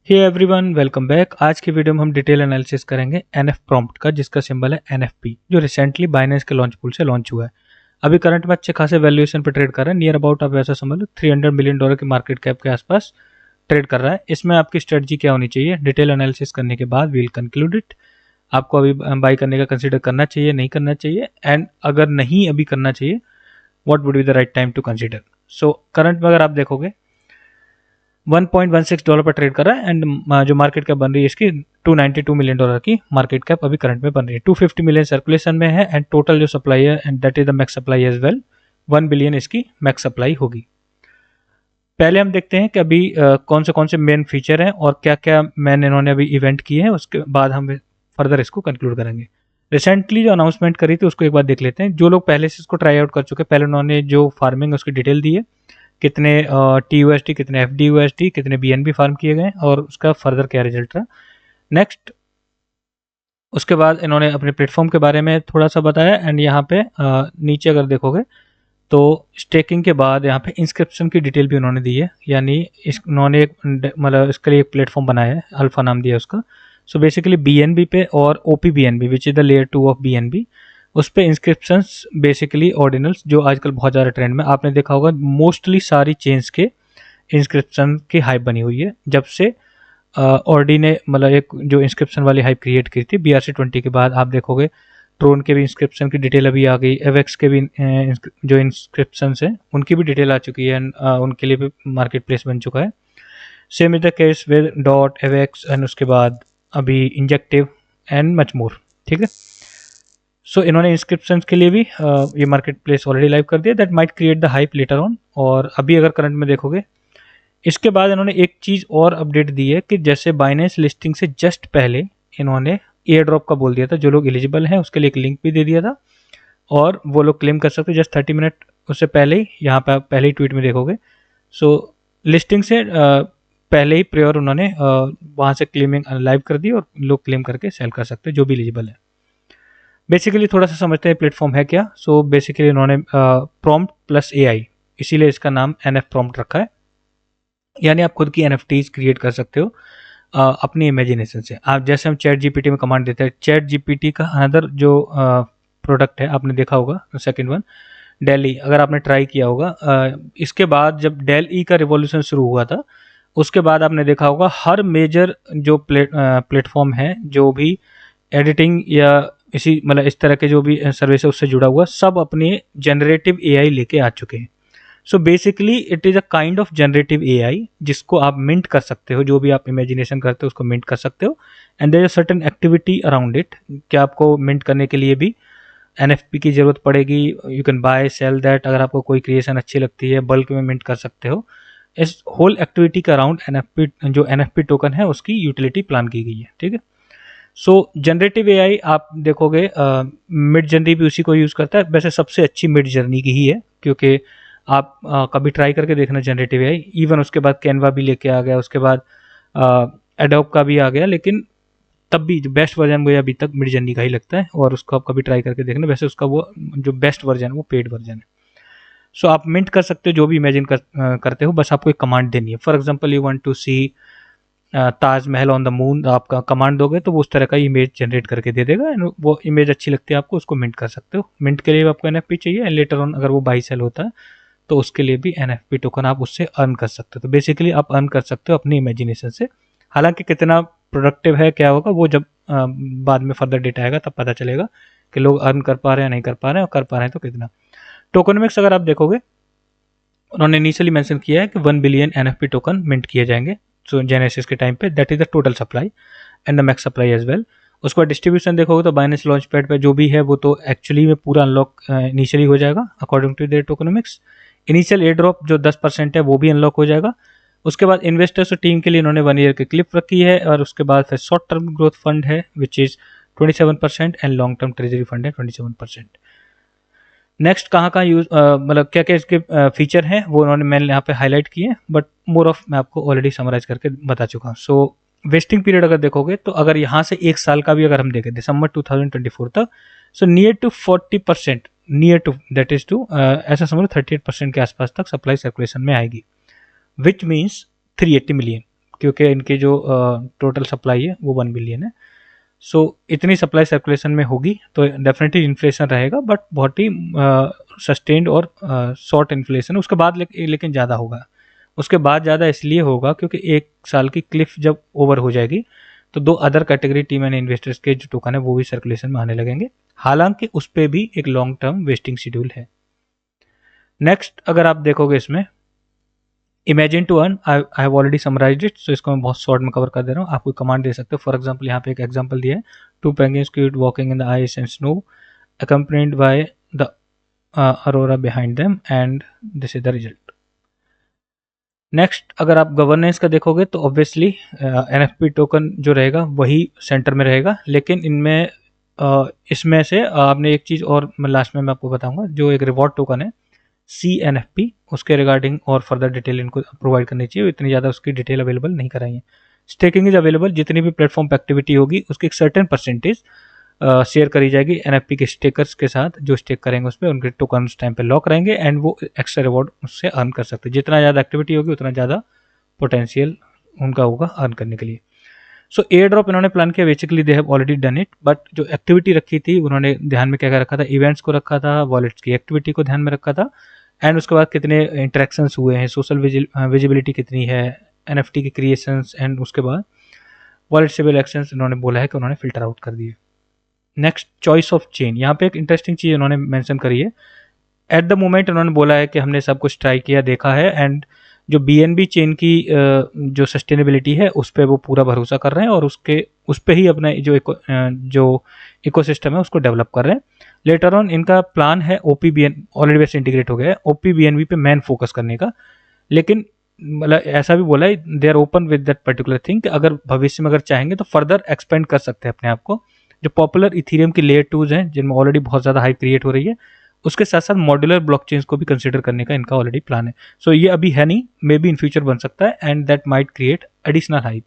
Hey everyone, welcome back. आज की video में हम डिटेल एनालिसिस करेंगे एनएफ प्रॉम्प्ट का, जिसका सिंबल है एनएफपी, जो रिसेंटली बाइनेंस के लॉन्च पूल से लॉन्च हुआ है। अभी करंट में अच्छे खासे वैल्यूएशन पे ट्रेड कर रहा है। नियर अबाउट आप ऐसा समझ लो $300 मिलियन की मार्केट कैप के आसपास ट्रेड कर रहा है। इसमें आपकी स्ट्रेटजी क्या होनी चाहिए, डिटेल एनालिसिस करने के बाद वील कंक्लूड इट। आपको अभी बाई करने का कंसिडर करना चाहिए, नहीं करना चाहिए, एंड अगर नहीं अभी करना चाहिए, what would be the right time to consider. So current में अगर आप देखोगे $1.16 पर ट्रेड कर रहा है, एंड जो मार्केट कैप बन रही है इसकी $292 मिलियन की मार्केट कैप अभी करंट में बन रही है। 250 मिलियन सर्कुलेशन में है, एंड टोटल जो सप्लाई है, and that is the max supply as well, 1 billion इसकी मैक्स सप्लाई होगी। पहले हम देखते हैं कि अभी कौन से मेन फीचर हैं और क्या क्या मेन इन्होंने अभी इवेंट किए हैं, उसके बाद हम फर्दर इसको कंक्लूड करेंगे। रिसेंटली जो अनाउंसमेंट करी थी उसको एक बार देख लेते हैं। जो लोग पहले से इसको ट्राई आउट कर चुके हैं, पहले उन्होंने जो फार्मिंग उसकी डिटेल दी है, कितने TUSD, कितने FDUSD, कितने BNB फार्म किए गए और उसका फर्दर क्या रिजल्ट रहा। नेक्स्ट उसके बाद इन्होंने अपने प्लेटफॉर्म के बारे में थोड़ा सा बताया, एंड यहाँ पे नीचे अगर देखोगे तो स्टेकिंग के बाद यहाँ पे इंस्क्रिप्शन की डिटेल भी उन्होंने दी है, यानी उन्होंने मतलब इसके लिए एक प्लेटफॉर्म बनाया है, अल्फा नाम दिया उसका। सो बेसिकली BNB पे और OPBNB which is the layer 2 of BNB, उस पर इंस्क्रिप्शंस बेसिकली ऑर्डिनल्स जो आजकल बहुत ज़्यादा ट्रेंड में, आपने देखा होगा मोस्टली सारी चेन्स के इंस्क्रिप्शन की हाइप बनी हुई है जब से ऑर्डी ने मतलब एक जो इंस्क्रिप्शन वाली हाइप क्रिएट की थी BRC20 के बाद। आप देखोगे ट्रोन के भी इंस्क्रिप्शन की डिटेल अभी आ गई, एवेक्स के भी जो इंस्क्रिप्शन है उनकी भी डिटेल आ चुकी है, उनके लिए भी मार्केट प्लेस बन चुका है। Same is the case with dot, Avax, and उसके बाद अभी इंजेक्टिव एंड मच मोर। ठीक है, सो इन्होंने इंस्क्रिप्शन के लिए भी ये मार्केट प्लेस ऑलरेडी लाइव कर दिया, that might create the hype later on. और अभी अगर करंट में देखोगे, इसके बाद इन्होंने एक चीज़ और अपडेट दी है कि जैसे बाइनेंस लिस्टिंग से जस्ट पहले इन्होंने एयर ड्रॉप का बोल दिया था, जो लोग एलिजिबल हैं उसके लिए एक लिंक भी दे दिया था, और वो लोग क्लेम कर सकते जस्ट 30 मिनट उससे पहले ही। यहाँ पे आप पहले ही ट्वीट में देखोगे। सो लिस्टिंग से पहले ही प्रेयर उन्होंने वहाँ से क्लेमिंग लाइव कर दी, और लोग क्लेम करके सेल कर सकते हैं जो भी एलिजिबल है। बेसिकली थोड़ा सा समझते हैं प्लेटफॉर्म है क्या। सो बेसिकली इन्होंने प्रॉम्प्ट प्लस AI, इसीलिए इसका नाम NF प्रॉम्प्ट रखा है, यानी आप खुद की NFTs क्रिएट कर सकते हो अपनी इमेजिनेशन से। आप जैसे हम चैट GPT में कमांड देते हैं, चैट GPT का अनदर जो प्रोडक्ट है आपने देखा होगा, सेकंड वन डेली, अगर आपने ट्राई किया होगा, इसके बाद जब डेल का रिवॉल्यूशन शुरू हुआ था, उसके बाद आपने देखा होगा हर मेजर जो प्लेटफॉर्म है, जो भी एडिटिंग या इसी मतलब इस तरह के जो भी सर्विस है उससे जुड़ा हुआ, सब अपने जनरेटिव AI लेके आ चुके हैं। So basically it is a kind of generative AI जिसको आप मिंट कर सकते हो, जो भी आप इमेजिनेशन करते हो उसको मिंट कर सकते हो, and there is certain activity around it. क्या आपको मिंट करने के लिए भी NFP की ज़रूरत पड़ेगी, you can buy sell that. अगर आपको कोई क्रिएशन अच्छी लगती है बल्क में मिंट कर सकते हो। इस होल एक्टिविटी के अराउंड NFP जो NFP टोकन है उसकी यूटिलिटी प्लान की गई है। ठीक है, सो जनरेटिव AI आप देखोगे मिड जर्नी भी उसी को यूज़ करता है। वैसे सबसे अच्छी मिड जर्नी की ही है, क्योंकि आप कभी ट्राई करके देखना जनरेटिव AI। इवन उसके बाद कैनवा भी लेके आ गया, उसके बाद एडोब का भी आ गया, लेकिन तब भी जो बेस्ट वर्जन मुझे अभी तक मिड जर्नी का ही लगता है, और उसको आप कभी ट्राई करके देखना। वैसे उसका वो जो बेस्ट वर्जन है वो पेड वर्जन है। सो आप मिंट कर सकते हो जो भी इमेजिन करते हो, बस आपको एक कमांड देनी है। For example you want to C Taj Mahal on the moon, आपका कमांड दोगे तो वो उस तरह का इमेज जनरेट करके दे देगा, एंड वो इमेज अच्छी लगती है आपको, उसको मिंट कर सकते हो। मिंट के लिए आपको NFP चाहिए, एंड लेटर ऑन अगर वो बाई सेल होता है तो उसके लिए भी NFP टोकन आप उससे अर्न कर सकते हो। तो बेसिकली आप अर्न कर सकते हो अपनी इमेजिनेशन से। हालांकि कितना प्रोडक्टिव है क्या होगा वो जब बाद में फर्दर डेटा आएगा तब पता चलेगा कि लोग अर्न कर पा रहे हैं नहीं कर पा रहे हैं, और कर पा रहे हैं तो कितना। टोकनमिक्स अगर आप देखोगे, उन्होंने इनिशियली मेंशन किया है कि 1 बिलियन NFP टोकन मिंट किए जाएंगे सो जेनेसिस के टाइम पे, that is the total supply and the max supply as well. उसके बाद डिस्ट्रीब्यूशन देखोगे तो बाइनेंस लॉन्च पैड पर जो भी है वो तो एक्चुअली में पूरा अनलॉक इनिशियली हो जाएगा according to their tokenomics. Initial airdrop जो 10% है वो भी अनलॉक हो जाएगा। उसके बाद इन्वेस्टर्स और टीम के लिए इन्होंने 1 ईयर की क्लिप रखी है, और उसके बाद फिर शॉर्ट टर्म ग्रोथ फंड है which is 27%, and long term treasury fund है 27%। नेक्स्ट कहाँ कहाँ यूज मतलब क्या क्या इसके फीचर हैं वो उन्होंने मैंने यहाँ पे हाईलाइट किए हैं, बट मोर ऑफ मैं आपको ऑलरेडी समराइज करके बता चुका हूँ। सो वेस्टिंग पीरियड अगर देखोगे तो अगर यहाँ से एक साल का भी अगर हम देखें दिसंबर 2024 तक, so near to 40%, near to that is to ऐसा समझो 38% के आसपास तक सप्लाई सर्कुलेशन में आएगी, विच मीन्स 380 मिलियन क्योंकि इनकी जो टोटल सप्लाई है वो 1 बिलियन है। सो इतनी सप्लाई सर्कुलेशन में होगी तो डेफिनेटली इन्फ्लेशन रहेगा, बट बहुत ही सस्टेन्ड और शॉर्ट इन्फ्लेशन। उसके बाद लेकिन ज़्यादा होगा। उसके बाद ज़्यादा इसलिए होगा क्योंकि 1 साल की क्लिफ जब ओवर हो जाएगी तो 2 other category team and investors के जो टोकन है वो भी सर्कुलेशन में आने लगेंगे। हालांकि उस पर भी एक लॉन्ग टर्म वेस्टिंग शेड्यूल है। नेक्स्ट अगर आप देखोगे इसमें imagine to earn, I have already summarized it, so इसको मैं बहुत शॉर्ट में कवर कर दे रहा हूँ। आप कोई कमांड दे सकते हो। फॉर एग्जांपल यहाँ पे एक एग्जांपल दिया है, 2 penguins cute walking in the ice and snow accompanied by the aurora behind them and this is the result। Next अगर आप गवर्नेंस का देखोगे तो ऑब्वियसली एनएफपी टोकन जो रहेगा वही सेंटर में रहेगा, लेकिन इनमें इसमें से आपने एक चीज़ और मैं लास्ट में मैं आपको बताऊंगा, जो एक रिवॉर्ड टोकन है CNFP, उसके रिगार्डिंग और फर्दर डिटेल इनको प्रोवाइड करनी चाहिए। इतनी ज़्यादा उसकी डिटेल अवेलेबल नहीं कराई है। स्टेकिंग इज अवेलेबल, जितनी भी प्लेटफॉर्म पर एक्टिविटी होगी उसकी एक सर्टेन परसेंटेज शेयर करी जाएगी एनएफपी के स्टेकर्स के साथ। जो स्टेक करेंगे उसमें उनके टोकन उस टाइम पे लॉक रहेंगे एंड वो एक्स्ट्रा रिवॉर्ड उससे अर्न कर सकते हैं। जितना ज़्यादा एक्टिविटी होगी उतना ज़्यादा पोटेंशियल उनका होगा अर्न करने के लिए। सो एयर ड्रॉप इन्होंने प्लान किया, basically they have already done it, but जो एक्टिविटी रखी थी उन्होंने ध्यान में क्या क्या रखा था, इवेंट्स को रखा था, वॉलेट्स की एक्टिविटी को ध्यान में रखा था, एंड उसके बाद कितने इंटरेक्शंस हुए हैं, सोशल विजिबिलिटी कितनी है, एनएफटी की क्रिएशंस, एंड उसके बाद वॉलेट स्टेबल एक्शंस इन्होंने बोला है कि उन्होंने फिल्टर आउट कर दिए। नेक्स्ट चॉइस ऑफ चेन, यहाँ पे एक इंटरेस्टिंग चीज़ उन्होंने मेंशन करी है। एट द मोमेंट उन्होंने बोला है कि हमने सब कुछ ट्राई किया, देखा है, एंड जो BNB चेन की जो सस्टेनेबिलिटी है उस पर वो पूरा भरोसा कर रहे हैं और उस पर ही अपना जो इकोसिस्टम है उसको डेवलप कर रहे हैं। लेटर ऑन इनका प्लान है OPBN ऑलरेडी वैसे इंटीग्रेट हो गया है, OPBNB पे मैन फोकस करने का, लेकिन मतलब ऐसा भी बोला है they are open with that particular thing कि अगर भविष्य में अगर चाहेंगे तो फर्दर एक्सपेंड कर सकते हैं अपने आप को। जो पॉपुलर इथीरियम की लेयर 2s हैं जिनमें ऑलरेडी बहुत ज़्यादा हाइप क्रिएट हो रही है, उसके साथ साथ मॉड्यूलर ब्लॉकचेन्स को भी कंसिडर करने का इनका ऑलरेडी प्लान है। सो ये अभी है नहीं, मे बी इन फ्यूचर बन सकता है, and that might create additional hype.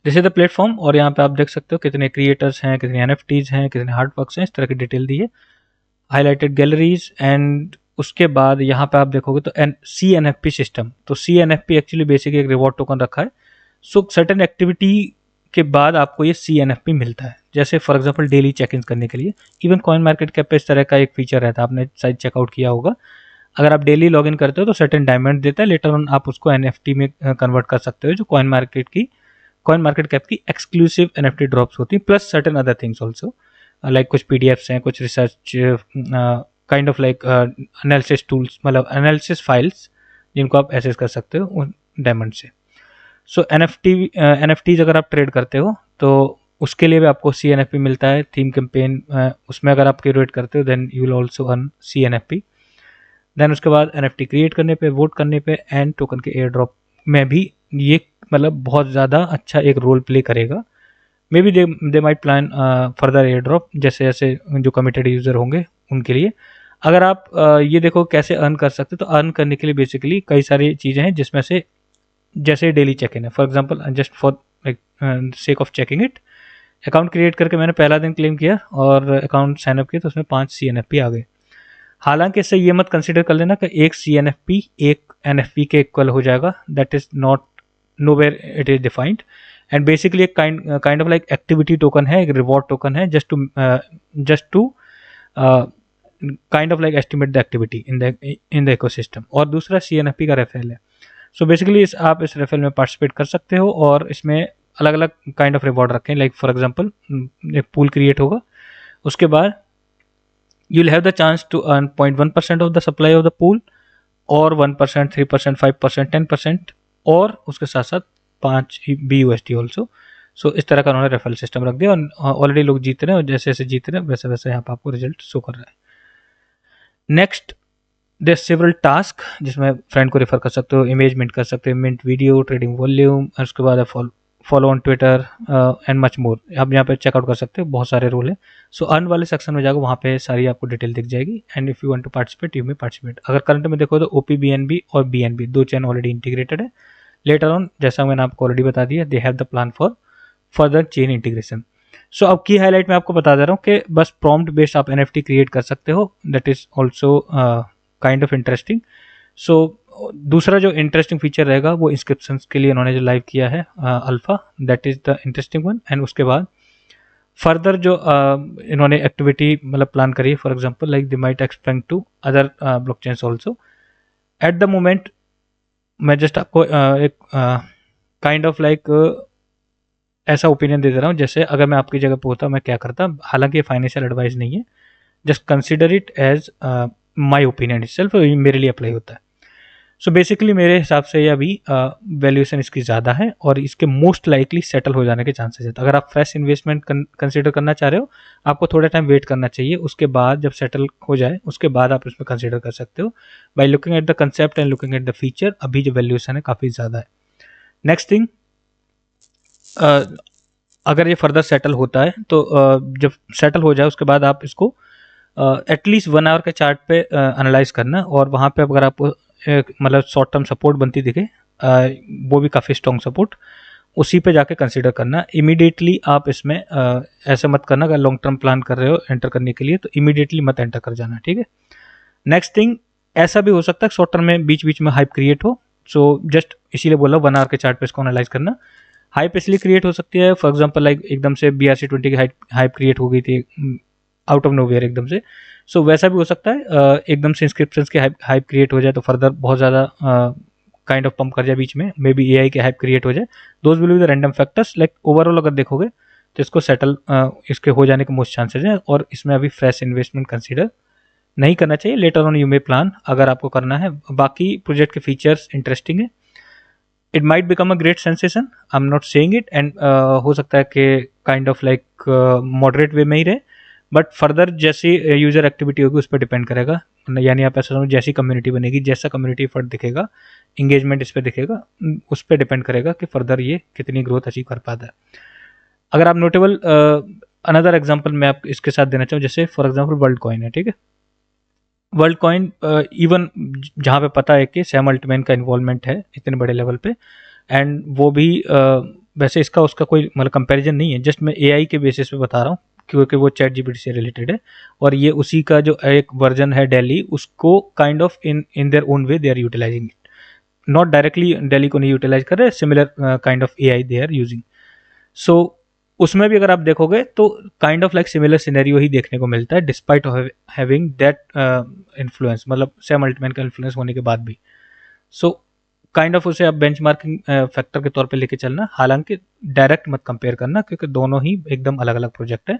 This is the platform, और यहाँ पे आप देख सकते हो कितने क्रिएटर्स हैं, कितने NFTs हैं, कितने हार्डवर्क्स हैं, इस तरह की डिटेल दी है, हाईलाइटेड गैलरीज। एंड उसके बाद यहाँ पे आप देखोगे तो CNFP सिस्टम, तो CNFP एक्चुअली बेसिकली एक रिवॉर्ड टोकन रखा है। सो सर्टेन एक्टिविटी के बाद आपको ये CNFP मिलता है, जैसे for example daily check in करने के लिए। इवन कॉइन मार्केट कैप पे इस तरह का एक फीचर रहता है, आपने शायद चेकआउट किया होगा। अगर आप डेली लॉग इन करते हो तो सर्टेन डायमंड देता है, लेटर ऑन आप उसको NFT में कन्वर्ट कर सकते हो, जो कॉइन मार्केट कैप की एक्सक्लूसिव NFT ड्रॉप्स होती हैं, plus certain other things also, like कुछ PDFs हैं, कुछ research kind of like analysis tools, मतलब एनालिसिस फाइल्स जिनको आप एक्सेस कर सकते हो उन डायमंड से। सो NFTs अगर आप ट्रेड करते हो तो उसके लिए भी आपको CNFP मिलता है। थीम कैंपेन उसमें अगर आप क्रिएट करते हो then you will also earn CNFP। Then उसके बाद NFT क्रिएट करने पे, वोट करने पे, एंड टोकन के एयर ड्रॉप में भी ये मतलब बहुत ज़्यादा अच्छा एक रोल प्ले करेगा। May be they might plan further air drop, जैसे जैसे जो कमिटेड यूज़र होंगे उनके लिए। अगर आप ये देखो कैसे अर्न कर सकते हो, तो अर्न करने के लिए बेसिकली कई सारी चीज़ें हैं, जिसमें से जैसे डेली चेक इन है। For example just for like sake of checking it, account create करके मैंने पहला दिन क्लेम किया और अकाउंट साइन अप किया तो उसमें 5 CNFP आ गए। हालांकि इससे ये मत कंसिडर कर लेना कि एक CNFP एक NFP के इक्वल हो जाएगा, that is not nowhere it is defined. And basically एक kind of like activity token है, एक रिवॉर्ड टोकन है, just to kind of like estimate the activity in the ecosystem. और दूसरा CNFP का रेफरल है। सो बेसिकली आप इस रेफरल में पार्टिसिपेट कर सकते हो और इसमें अलग अलग काइंड ऑफ रिवॉर्ड रखें, लाइक फॉर एग्जांपल एक पूल क्रिएट होगा, उसके बाद you will have the chance to earn 0.1% of the supply of the pool, और 1%, 3%, 5%, 10%, और उसके साथ साथ 5 BUSD ऑल्सो। सो इस तरह का उन्होंने रेफरल सिस्टम रख दिया और ऑलरेडी लोग जीत रहे हैं, और जैसे जैसे जीत रहे हैं वैसे वैसे यहाँ पर आपको रिजल्ट शो कर रहा है। नेक्स्ट देयर सेवरल टास्क, जिसमें फ्रेंड को रेफर कर सकते हो, इमेज मिंट कर सकते हो, मिंट वीडियो, ट्रेडिंग वॉल्यूम, और उसके बाद follow on Twitter and much more. आप यहाँ पे चेकआउट कर सकते हो, बहुत सारे रूल है। सो अर्न वाले सेक्शन में जाओ, वहाँ पे सारी आपको डिटेल दिख जाएगी, and if you want to participate you में पार्टिसिपेट। अगर करंट में देखो तो OPBNB और BNB 2 चैन ऑलरेडी इंटीग्रेटेड है। लेटर ऑन, जैसा मैंने आपको ऑलरेडी बता दिया, they have the plan for further chain integration. So अब की हाईलाइट में आपको बता दे रहा हूँ कि बस प्रॉम्प्ट बेस्ड आप NFT क्रिएट कर सकते हो, that is also kind of interesting. So दूसरा जो इंटरेस्टिंग फीचर रहेगा वो इंस्क्रिप्शन के लिए इन्होंने जो लाइव किया है alpha, that is the interesting one. And उसके बाद फर्दर जो इन्होंने एक्टिविटी मतलब प्लान करी है, for example like they might expand to other blockchains also. At the moment मैं जस्ट आपको एक काइंड ऑफ लाइक ऐसा ओपिनियन दे रहा हूँ, जैसे अगर मैं आपकी जगह पे होता मैं क्या करता। हालांकि ये फाइनेंशियल एडवाइस नहीं है, just consider it as my opinion itself, मेरे लिए अप्लाई होता है। सो बेसिकली मेरे हिसाब से ये अभी वैल्यूएशन इसकी ज़्यादा है और इसके मोस्ट लाइकली सेटल हो जाने के चांसेस है। तो अगर आप फ्रेश इन्वेस्टमेंट कंसिडर करना चाह रहे हो, आपको थोड़ा टाइम वेट करना चाहिए, उसके बाद जब सेटल हो जाए उसके बाद आप इसमें कंसिडर कर सकते हो by looking at the concept and looking at the feature. अभी जो वैल्यूएशन है काफ़ी ज़्यादा है। नेक्स्ट थिंग, अगर ये फर्दर सेटल होता है तो जब सेटल हो जाए उसके बाद आप इसको एटलीस्ट 1 आवर के चार्ट पे एनालाइज करना, और वहाँ पे अगर आपको मतलब शॉर्ट टर्म सपोर्ट बनती दिखे, वो भी काफ़ी स्ट्रॉन्ग सपोर्ट, उसी पे जाके कंसीडर करना। इमीडिएटली आप इसमें ऐसे मत करना, अगर लॉन्ग टर्म प्लान कर रहे हो एंटर करने के लिए तो इमीडिएटली मत एंटर कर जाना, ठीक है। नेक्स्ट थिंग, ऐसा भी हो सकता है शॉर्ट टर्म में बीच बीच में हाइप क्रिएट हो, सो जस्ट इसीलिए बोला 1 आवर के चार्ट पे इसको एनालाइज करना। हाइप इसलिए क्रिएट हो सकती है, फॉर एग्जांपल लाइक एकदम से BRC20 की हाइप क्रिएट हो गई थी आउट ऑफ नोवेयर एकदम से, सो वैसा भी हो सकता है एकदम से इंस्क्रिप्शंस की हाइप क्रिएट हो जाए तो फर्दर बहुत ज़्यादा काइंड ऑफ पंप कर जाए बीच में, मे बी AI की हाइप क्रिएट हो जाए। Those will be the random factors. Like overall अगर देखोगे तो इसको सेटल इसके हो जाने के मोस्ट चांसेस हैं, और इसमें अभी फ्रेश इन्वेस्टमेंट कंसिडर नहीं करना चाहिए। Later on you may plan अगर आपको करना है। बाकी प्रोजेक्ट के फीचर्स इंटरेस्टिंग है, it might become a great sensation, I am not saying it, and हो सकता है कि काइंड ऑफ लाइक मॉडरेट वे में ही रहे, बट फर्दर जैसी यूज़र एक्टिविटी होगी उस पर डिपेंड करेगा। यानी आप ऐसा समझो, जैसी कम्युनिटी बनेगी, जैसा कम्युनिटी एफर्ट दिखेगा, इंगेजमेंट इस पर दिखेगा, उस पर डिपेंड करेगा कि फर्दर ये कितनी ग्रोथ अचीव कर पाता है। अगर आप नोटेबल अनदर एग्जांपल मैं आप इसके साथ देना चाहूँ, जैसे फॉर एग्जांपल वर्ल्ड कॉइन है, ठीक है। वर्ल्ड कॉइन इवन जहाँ पे पता है कि सैम अल्टमैन का इन्वॉल्वमेंट है इतने बड़े लेवल पे, एंड वो भी वैसे इसका उसका कोई मतलब कंपैरिजन नहीं है, जस्ट मैं AI के बेसिस पे बता रहा हूँ क्योंकि वो ChatGPT से रिलेटेड है, और ये उसी का जो एक वर्जन है डेली, उसको kind of in their own way they are utilizing it. Not directly DALL-E को नहीं यूटिलाइज कर रहे, similar kind of AI they are using. So उसमें भी अगर आप देखोगे तो kind of like similar scenario ही देखने को मिलता है, डिस्पाइट हैविंग दैट इन्फ्लुएंस, मतलब सैम अल्टमैन का इन्फ्लुएंस होने के बाद भी। सो काइंड ऑफ उसे आप बेंचमार्किंग फैक्टर के तौर पे लेके चलना, हालांकि डायरेक्ट मत कंपेयर करना क्योंकि दोनों ही एकदम अलग अलग प्रोजेक्ट है।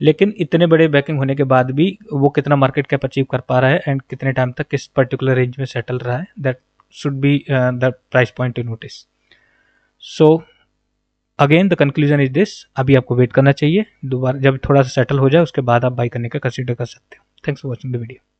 लेकिन इतने बड़े बैकिंग होने के बाद भी वो कितना मार्केट कैप अचीव कर पा रहा है एंड कितने टाइम तक किस पर्टिकुलर रेंज में सेटल रहा है, that should be the price point two notice. So again the conclusion is this, अभी आपको वेट करना चाहिए, दोबारा जब थोड़ा सा सेटल हो जाए उसके बाद आप बाई करने का कंसिडर कर सकते हो। Thanks for watching the video.